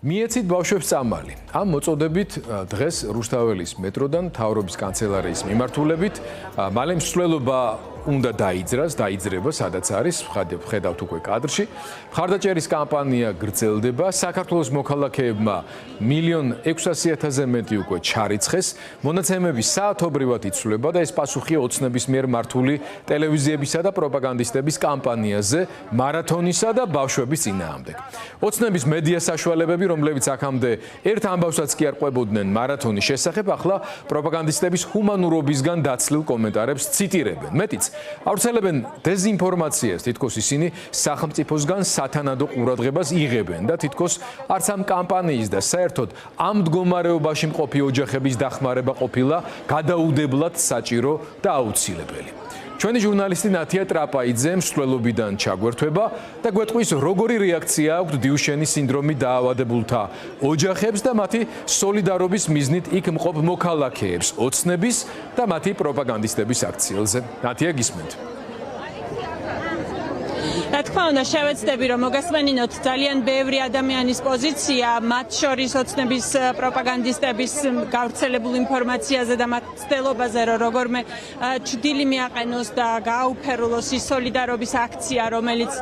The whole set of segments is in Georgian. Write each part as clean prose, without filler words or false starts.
მიეცით ბავშვებს წამალი. ამ მოწოდებით დღეს რუსთაველის მეტროდან მთავრობის კანცელარიის მიმართულებით მალე მსვლელობა უნდა დაიძრება, სადაც არის, ხედავთ უკვე კადრში. მხარდაჭერის კამპანია გრძელდება, საქართველოს მოქალაქეებმა 1,600,000-ზე მეტი უკვე ჩარიცხეს. მონაცემები საათობრივად იცვლება და ეს პასუხია ოცნების მიერ მართული ტელევიზიებისა და პროპაგანდისტების კამპანიაზე, მარათონისა და ბავშვების წინააღმდეგ. ოცნების მედია საშუალებები, რომლებიც აქამდე ერთ ამბავსაც კი არ ყვებოდნენ მარათონის შესახებ, ახლა პროპაგანდისტების ჰუმანურობისგან დაცლილ კომენტარებს ციტირებენ. მეტიც ავრცელებენ დეზინფორმაციას, თითქოს ისინი სახელმწიფოსგან სათანადო ყურადღებას იღებენ და თითქოს არც ამ კამპანიის და საერთოდ ამ მდგომარეობაში მყოფი ოჯახების დახმარება ყოფილა გადაუდებლად საჭირო და აუცილებელი. ჩვენი ჟურნალისტი ნათია ტრაპაიძე მსვლელობიდან ჩაგვერთვება და გვეტყვის, როგორი რეაქცია აქვთ დიუშენის სინდრომით დაავადებულთა ოჯახებს და მათი სოლიდარობის მიზნით იქ მყოფ მოქალაქეებს, ოცნების და მათი პროპაგანდისტების აქციელზე. ნათია, გისმენთ. რა თქმა უნდა, შევეცდები, რომ მოგესმენინოთ ძალიან ბევრი ადამიანის პოზიცია, მათ შორის ოცნების პროპაგანდისტების გავრცელებულ ინფორმაციაზე და მათ ცდილობაზე, რომ როგორმე ჩრდილი მიაყენოს და გააუფერულოს ის სოლიდარობის აქცია, რომელიც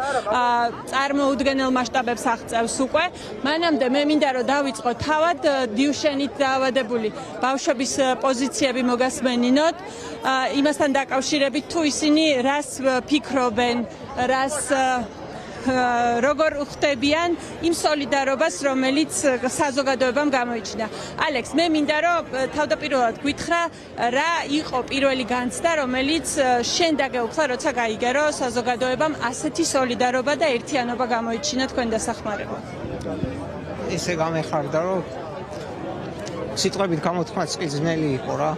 წარმოუდგენელ მასშტაბებს აღწევს უკვე. მანამდე მე მინდა რომ დავიწყო თავად დიუშენით დაავადებული ბავშვების პოზიციები მოგესმენინოთ, იმასთან დაკავშირებით, თუ ისინი რას ფიქრობენ, რას როგორ ხვდებიან იმ სოლიდარობას, რომელიც საზოგადოებამ გამოიჩინა. ალექს, მე მინდა რომ თავდაპირველად გითხრა, რა იყო პირველი განცდა, რომელიც შენ დაგეუფლა, როცა გაიგერო საზოგადოებამ ასეთი სოლიდარობა და ერთიანობა გამოიჩინა თქვენ დასახმარებლად. ესე გამეხარდა, რომ სიტყვებით გამოთქმაც კი ძნელი იყო რა.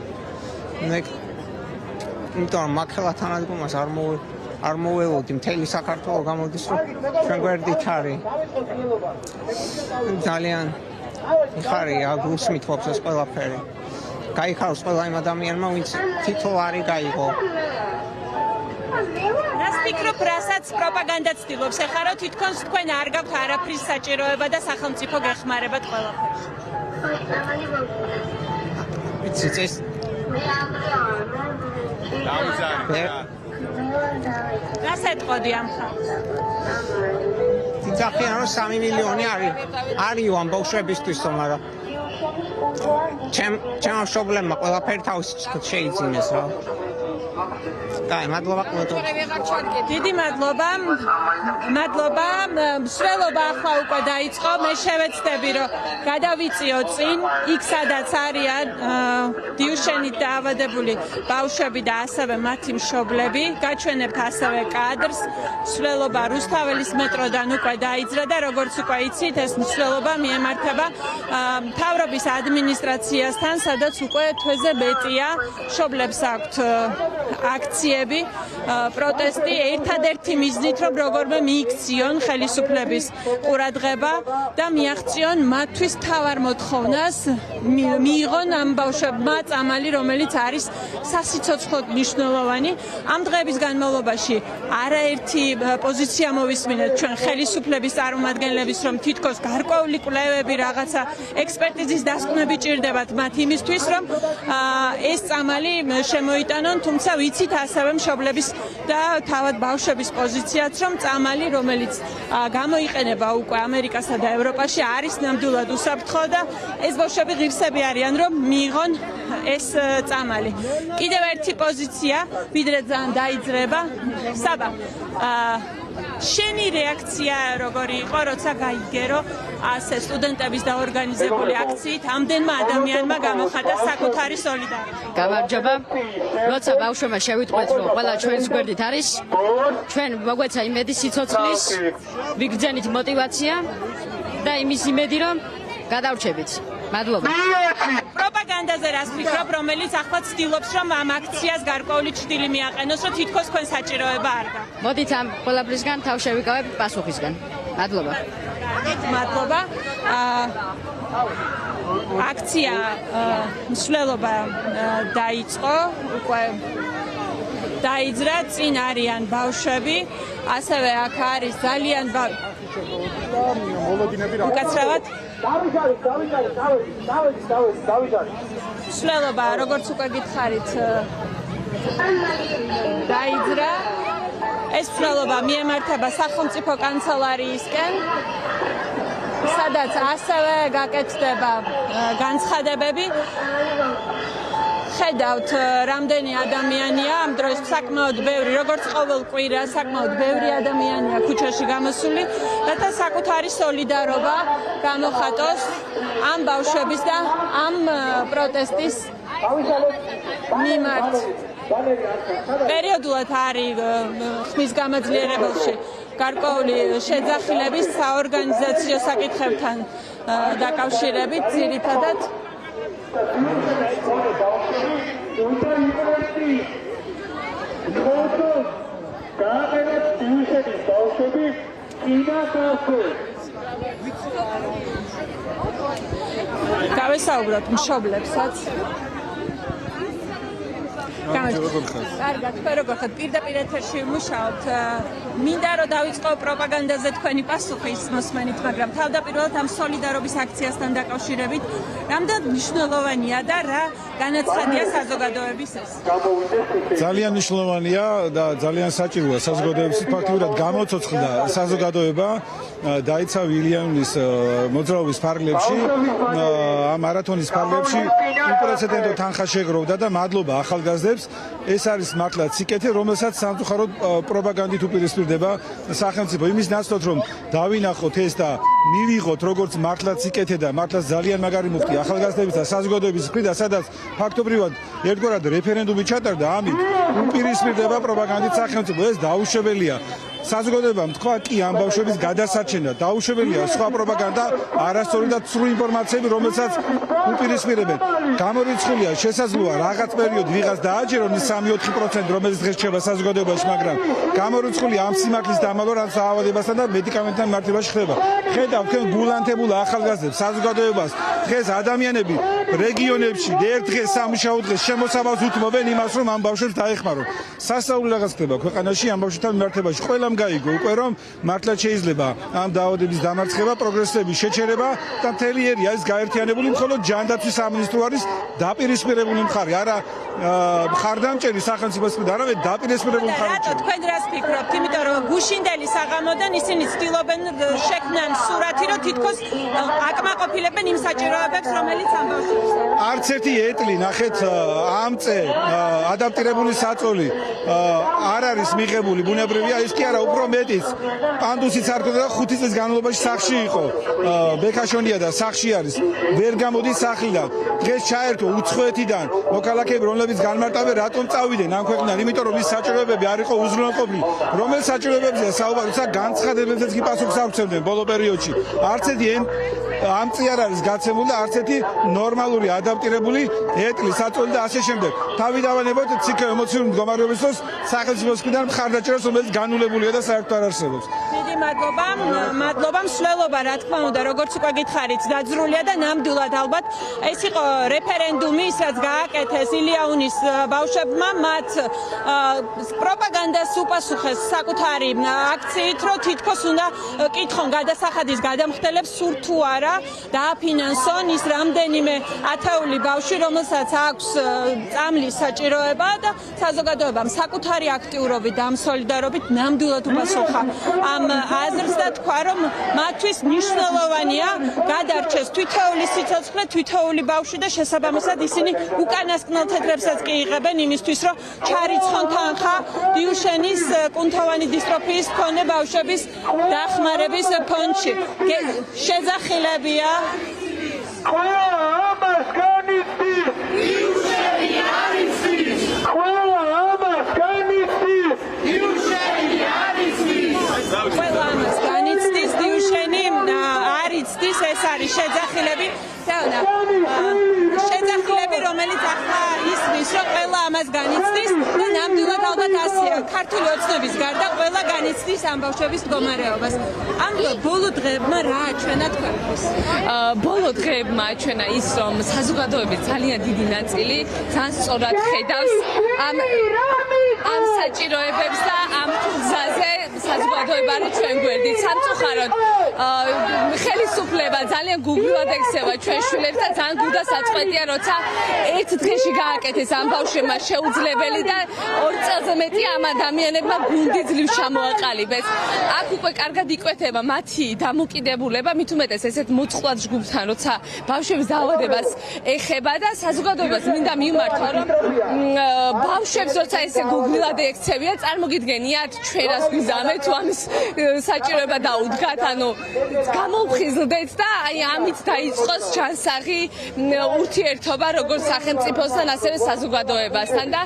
იმიტომ რომ მაქელათან ადგომას არ მოველოდი, მთელი საქართველო გამოდის, რომ ჩვენ გვერდით არის. ძალიან ხარია, გულსმით ვობს ეს ყველაფერი. გაიხაროს ყველა იმ ადამიანმა, ვინც თითო არის გაიგო. რას ფიქრობ, რასაც პროპაგანდა ცდილობს, ეხლა რომ თითქოს თქვენ არ გაქვთ არაფრის საჭიროება და სახელმწიფო გეხმარებათ ყველაფერში. იცით ეს რას ეტყოდი ამ ხალხს? თითქოს რომ 3 მილიონი არის ამ ბავშვებისთვის, მაგრამ ჩემ მშობლებმა ყველაფერი თავის შეიძინეს რა. კაი, მადლობა ყველას. დიდი მადლობა. მსვლელობა ახლა უკვე დაიწყო. მე შევეცდები, რომ გადავიწიო წინ, იქ სადაც არიან დიუშენით დაავადებული ბავშვები და ასევე მათი მშობლები. გაჩვენებთ ასევე კადრს. მსვლელობა რუსთაველის მეტროდან უკვე დაიძრა და როგორც უკვე იცით, ეს მსვლელობა მიემართება მთავრობის ადმინისტრაციასთან, სადაც უკვე თვეზე მეტია. მშობლებს აქვთ აქციები, პროტესტი, ერთადერთი მიზნით, რომ როგორმე მიიქციონ ხელისუფლების ყურადღება და მიაღწიონ მათთვის მთავარ მოთხოვნას, მიიღონ ამ ბავშვებმა წამალი, რომელიც არის სასიცოცხლოდ მნიშვნელოვანი. ამ დღეების განმავლობაში არაერთი პოზიცია მოვისმინეთ ჩვენ ხელისუფლების წარმომადგენლების, რომ თითქოს გარკვეული კვლევები, რაღაცა ექსპერტიზის დასკვნები ჭირდებათ მათ იმისთვის, რომ ეს წამალი შემოიტანონ, თუმცა ვიცით ასევე მშობლების და თავად ბავშვების პოზიციაც, რომ წამალი, რომელიც გამოიყენება უკვე ამერიკასა და ევროპაში, არის ნამდვილად უსაფრთხო და ეს ბავშვები ღირსები არიან, რომ მიიღონ ეს წამალი. კიდევ ერთი პოზიცია, ვიდრე ძალიან დაიძრება. საბა, შენი რეაქცია როგორი იყო, როცა გაიგერო ასე სტუდენტების დაორგანიზებული აქციით ამდენმა ადამიანმა გამოხატა საკუთარი სოლიდარობა? გამარჯობა. როცა ბავშვებმა შევიტყვეთ, რომ ყველა ჩვენს გვერდით არის, ჩვენ მოგვეცა იმედი სიცოცხლის, ვიგრძენით мотиваცია და იმის იმედი, რომ გადავრჩებით. მადლობა. პროპაგანდაზე რას ფიქრობ, რომელიც ახლა ცდილობს, რომ ამ აქციას გარკვეული ჩრდილი მიაყენოს, რომ თითქოს თქვენ საჭიროება არ გაქვთ? მოდით ამ ყველაფრისგან თავ შევიკავებ პასუხისგან. მადლობა. მადლობა. აქცია მსვლელობა დაიწყო, უკვე დაიძრა, წინ არიან ბავშვები, ასევე აქ არის ძალიან უკაცრავად სვლელობა როგორც უკვე გითხარით დაიძრა ეს სვლელობა მიემართება სახელმწიფო კანცელარიისკენ სადაც ასევე გაკეთდება განცხადებები ხედავთ რამდენი ადამიანია ამ დროს საკმაოდ ბევრი როგორც ყოველ კვირა საკმაოდ ბევრი ადამიანია ქუჩაში გამოსული რათა საკუთარი სოლიდარობა გამოხატოს ამ ბავშვების და ამ პროტესტის მიმართ პერიოდულად არის ხმის გამოძლიერებელში გარკვეული შეძახილების საორგანიზაციო საკითხებთან დაკავშირებით ძირითადად გავესაუბროთ მშობლებსაც კარგად, თქვენ როგორ ხართ? პირდაპირ ეთერში ვმუშაობთ. მინდა რომ დავიწყო პროპაგანდაზე თქვენი პასუხი ის მოსმენით, მაგრამ თავდაპირველად ამ სოლიდარობის აქციასთან დაკავშირებით რამდენად მნიშვნელოვანია და რა განაცხადია საზოგადოების ეს? ძალიან მნიშვნელოვანია და ძალიან საჭიროა საზოგადოების ფაქტიურად გამოცოცხლდა საზოგადოება დაიცა ვილიამის მოძრაობის ფარგლებში ამ მარათონის ფარგლებში უპრეცედენტო თანხა შეგროვდა და მადლობა ახალგაზრდებს ეს არის მართლაც სიკეთე რომელსაც სამწუხაროდ პროპაგანდით უპირისპირდება სახელმწიფო იმის ნაცვლად რომ დავინახოთ ეს და მივიღოთ როგორც მართლაც სიკეთე და მართლაც ძალიან მაგარი მუხტი ახალგაზრდების და საზოგადოების მხრიდან სადაც ფაქტობრივად ერთგვარად რეფერენდუმი ჩატარდა ამით უპირისპირდება პროპაგანდით სახელმწიფო ეს დაუშვებელია საზოგადოებამ თქვა კი ამ ბავშვების გადასარჩენა დაუშვებელია სხვა პროპაგანდა არასწორი და ცრუ ინფორმაციები რომელსაც უპირისპირებენ გამორიცხულია შესაძლოა რაღაც პერიოდი ვიღაც დააჯერონ 3-4% რომელიც დღეს შევა საზოგადოებაში მაგრამ გამორიცხულია ამ სიმართლის დამალვა რაც საავადებასთან და მედიკამენტთან მართებაში ხდება ხედავ თქვენ გულანთებულ ახალგაზრდებს საზოგადოებას დღეს ადამიანები რეგიონებში ერთ დღეს სამუშაო დღეს შემოსავალს უთმობენ იმას რომ ამ ბავშვებს დაეხმარონ სასწაული რაღაც ხდება ქვეყანაში ამ ბავშვებთან მიმართებაში ყველამ გაიგო უკვე რომ მართლაც შეიძლება ამ დაავადების დამარცხება პროგრესების შეჩერება და მთელი ერია ის გაერთიანებული მხოლოდ ჯანდაცვის სამინისტრო არის დაპირისპირებული მხარე არა მხარდამჭერი სახელმწიფოს მხრიდან არამედ დაპირისპირებული მხარე რატო თქვენ რას ფიქრობთ იმიტომ რომ გუშინდელი საღამოდან ისინი ცდილობენ შექმნან სურათი რომ თითქოს აკმაყოფილებენ იმ საჭიროებებს რომელიც ამ ბავშვებს არც ერთი ეტლი ნახეთ ამ წე ადაპტირებული საწოლი არ არის მიღებული ბუნებრივია ის კი არა უფრო მეტიც პანდუსიც არ ქონდა და 5 წლის განმავლობაში სახლში იყო ბექაშონია და სახლში არის ვერ გამოდის სახლიდან დღეს ჩაერთო უცხოეთიდან მოქალაქეები რომლებიც განმარტავენ რატომ წავიდნენ ამ ქვეყნიდან იმიტომ რომ ის საჭიროებები არ იყო უზრუნველყოფილი რომელ საჭიროებებზეა საუბარი თუმცა განცხადებებზეც კი პასუხს არ უწევდნენ ბოლო პერიოდში არც ერთი ამ წი არ არის გაცემული და არც ერთი ნორმალური ადაპტირებული ეტლი საწოლი და ასე შემდეგ თავი დავანებოთ ციკო ემოციური მდგომარეობის დროს სახელმწიფოს მხრიდან მხარდაჭერას რომელიც განულებულია და საერთოდ არ არსებობს დიდი მადლობა მსვლელობა რა თქმა უნდა როგორც უკვე გითხარით დაძრულია და ნამდვილად ალბათ ეს იყო რეფერენდუმი ის რაც გააკეთეს ილიაუნის ბავშვებმა მათ პროპაგანდას უპასუხეს საკუთარი აქციით რომ თითქოს უნდა კითხონ გადასახადის გადამხდელებს სულ თუ არა დააფინანსონ ის რამდენიმე ათეული ბავშვი რომელსაც აქვს წამლის საჭიროება და საზოგადოებამ საკუთარი აქტიურობით და ამ სოლიდარობით ნამდვილად უპასუხა ამ აზრს და თქვა რომ მათთვის მნიშვნელოვანია გადარჩეს თითოეული სიცოცხლე თითოეული ბავშვი და შესაბამისად ისინი უკანასკნელ თეთრებსაც კი იღებენ იმისთვის რომ ჩარიცხონ თანხა დიუშენის კუნთოვანი დისტროფიის მქონე ბავშვების დახმარების ფონდში შეძახილებია ყველა ამას განიცდის დიუშენი არის ის ყველა ამას განიცდის დიუშენი არის ის ყველა ამას განიცდის დიუშენი არის ის ეს არის შეძახილები შეძახილები რომელიც ახლა ისმის რომ ყველა ამას განიცდის და ნამდვილად ალბათ ასეა ქართული ოცნების გარდა ყველა განიცდის ამ ბავშვების მდგომარეობას ამ ბოლო დღეებმა რა აჩვენა თქვენთვის ბოლო დღეებმა აჩვენა ის რომ საზოგადოების ძალიან დიდი ნაწილი ძალიან სწორად ხედავს ამ საჭიროებებს და ამ გზაზე საზოგადოება არის ჩვენ გვერდით. სამწუხაროდ ხელისუფლება ძალიან გუგლად ექცევა ჩვენ შვილებს და ძალიან გულდასაწყვეტია, როცა ერთ დღეში გააკეთეს ამ ბავშვებმა შეუძლებელი და 2 წელზე მეტი ამ ადამიანებმა გუნდი ძლივ ჩამოაყალიბეს. აქ უკვე კარგად იკვეთება მათი დამოკიდებულება, მით უმეტეს ესეთ მოწყვლად ჯგუფთან, როცა ბავშვების დაავადებას ეხება და საზოგადოებას მინდა მიმართვა, რომ ბავშვებს როცა ესე გუგლად ექცევია, წარმოგიდგენიათ ჩვენ რას გვიზამეთ თუ ამის საჭიროება დაუდგათ, ანუ გამოვხიზლდეთ და აი ამით დაიწყოს ჯანსაღი ურთიერთობა როგორც სახელმწიფოსთან, ასევე საზოგადოებასთან და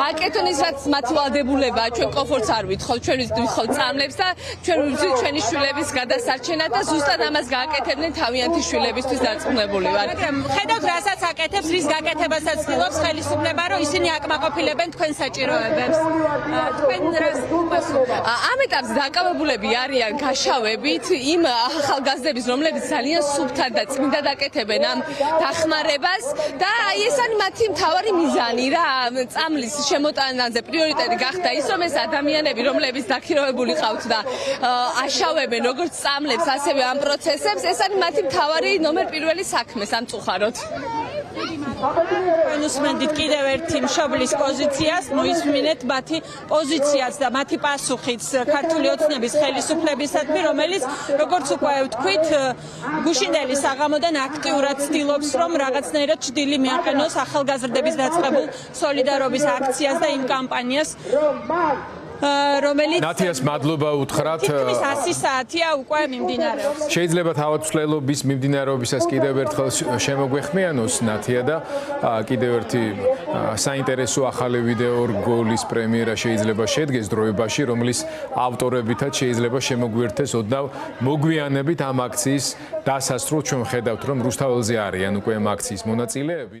გააკეთონ ის რაც მათი ვალდებულებაა, ჩვენ კომფორტს არ ვითხოვთ, ჩვენ ვითხოვთ წამლებს და ჩვენ ვიზვით ჩვენი შვილების გადასარჩენად და ზუსტად ამას გააკეთებდნენ თავიანთი შვილებისთვის დარწმუნებული ვარ. მაგრამ ხედავთ რასაც აკეთებს, რის გაკეთებასაც ცდილობს ხელისუფლება, რომ ისინი აკმაყოფილებენ თქვენ საჭიროებებს. თქვენ რას უპასუხობთ? ამ ეტაპზე დაკავებულები არიან გაშავებით იმ ახალგაზრდების, რომლებიც ძალიან სუფთად და წმინდად აკეთებენ ამ დახმარებას და აი ეს არის მათი მთავარი მიზანი რა, წამლის შემოტანაზე პრიორიტეტი გახდა ის, რომ ეს ადამიანები, რომლებიც დაქირავებული ყავთ და აშავებენ როგორც წამლებს, ასევე ამ პროცესებს, ეს არის მათი მთავარი ნომერ პირველი საქმე სამწუხაროდ. უსმენდით კიდევ ერთი მშობლის პოზიციას, მოისმინეთ მათი პოზიციაც და მათი პასუხიც ქართული ოცნების ხელისუფლებისადმი, რომელიც როგორც უკვე ვთქვით, გუშინდელი საღამოდან აქტიურად ცდილობს, რომ რაღაცნაირად ჭდილი მიაყენოს ახალგაზრდების დაწყებულ სოლიდარობის აქციას და იმ კამპანიას, რომელიც ნათიას მადლობა უთხრათ. თითქმის 100 საათია უკვე მიმდინარეობს. შეიძლება თავადმსვლელობის მიმდინარეობისას კიდევ ერთხელ შემოგვეხმიანოს ნათია და კიდევ ერთი საინტერესო ახალი ვიდეო რგოლის პრემიერა შეიძლება შედგეს დროებაში, რომლის ავტორებითაც შეიძლება შემოგვიერთეს ოდნავ მოგვიანებით ამ აქციის დასასრულს. ჩვენ ხედავთ, რომ რუსთაველზე არიან უკვე ამ აქციის მონაწილეები.